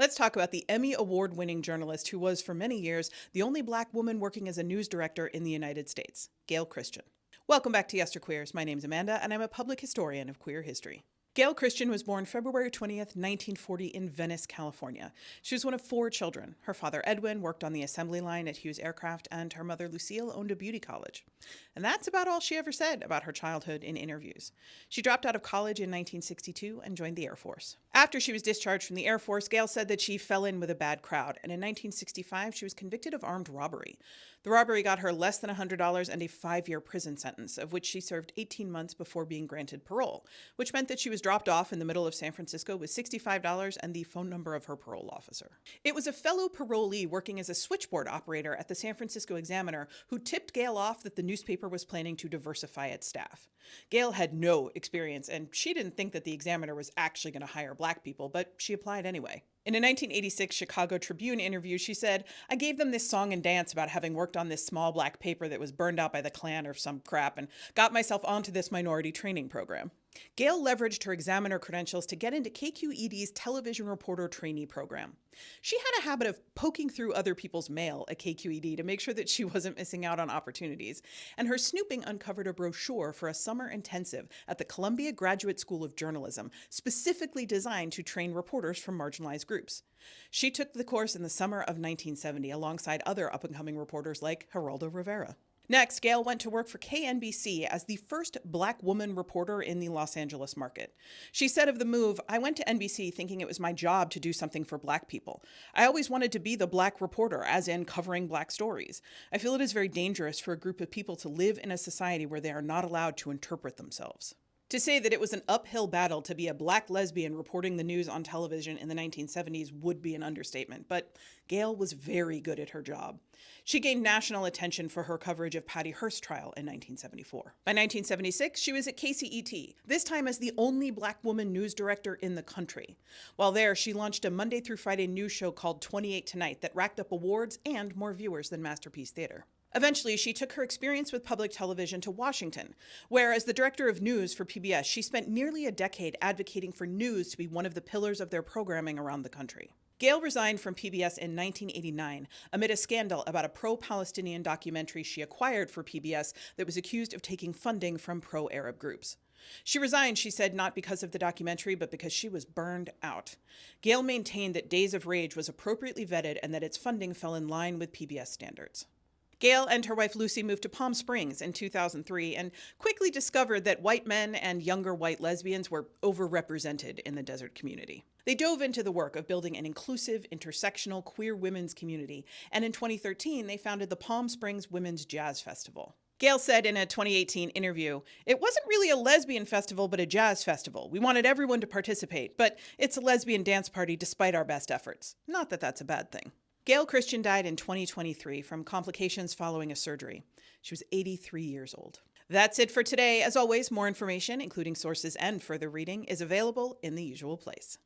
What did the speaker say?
Let's talk about the Emmy Award-winning journalist who was, for many years, the only Black woman working as a news director in the United States, Gail Christian. Welcome back to Yesterqueers. My name's Amanda, and I'm a public historian of queer history. Gail Christian was born February 20th, 1940 in Venice, California. She was one of 4 children. Her father, Edwin, worked on the assembly line at Hughes Aircraft, and her mother, Lucille, owned a beauty college. And that's about all she ever said about her childhood in interviews. She dropped out of college in 1962 and joined the Air Force. After she was discharged from the Air Force, Gail said that she fell in with a bad crowd, and in 1965 she was convicted of armed robbery. The robbery got her less than $100 and a 5-year prison sentence, of which she served 18 months before being granted parole, which meant that she was dropped off in the middle of San Francisco with $65 and the phone number of her parole officer. It was a fellow parolee working as a switchboard operator at the San Francisco Examiner who tipped Gail off that the newspaper was planning to diversify its staff. Gail had no experience, and she didn't think that the Examiner was actually going to hire Black people, but she applied anyway. In a 1986 Chicago Tribune interview, she said, "I gave them this song and dance about having worked on this small Black paper that was burned out by the Klan or some crap and got myself onto this minority training program." Gail leveraged her Examiner credentials to get into KQED's television reporter trainee program. She had a habit of poking through other people's mail at KQED to make sure that she wasn't missing out on opportunities, and her snooping uncovered a brochure for a summer intensive at the Columbia Graduate School of Journalism, specifically designed to train reporters from marginalized groups. She took the course in the summer of 1970 alongside other up-and-coming reporters like Geraldo Rivera. Next, Gail went to work for KNBC as the first Black woman reporter in the Los Angeles market. She said of the move, "I went to NBC thinking it was my job to do something for Black people. I always wanted to be the Black reporter, as in covering Black stories. I feel it is very dangerous for a group of people to live in a society where they are not allowed to interpret themselves." To say that it was an uphill battle to be a Black lesbian reporting the news on television in the 1970s would be an understatement, but Gail was very good at her job. She gained national attention for her coverage of Patty Hearst's trial in 1974. By 1976, she was at KCET, this time as the only Black woman news director in the country. While there, she launched a Monday through Friday news show called 28 Tonight that racked up awards and more viewers than Masterpiece Theater. Eventually, she took her experience with public television to Washington, where as the director of news for PBS, she spent nearly a decade advocating for news to be one of the pillars of their programming around the country. Gail resigned from PBS in 1989 amid a scandal about a pro-Palestinian documentary she acquired for PBS that was accused of taking funding from pro-Arab groups. She resigned, she said, not because of the documentary, but because she was burned out. Gail maintained that Days of Rage was appropriately vetted and that its funding fell in line with PBS standards. Gail and her wife Lucy moved to Palm Springs in 2003 and quickly discovered that white men and younger white lesbians were overrepresented in the desert community. They dove into the work of building an inclusive, intersectional, queer women's community, and in 2013 they founded the Palm Springs Women's Jazz Festival. Gail said in a 2018 interview, "It wasn't really a lesbian festival, but a jazz festival. We wanted everyone to participate, but it's a lesbian dance party despite our best efforts. Not that that's a bad thing." Gail Christian died in 2023 from complications following a surgery. She was 83 years old. That's it for today. As always, more information, including sources and further reading, is available in the usual place.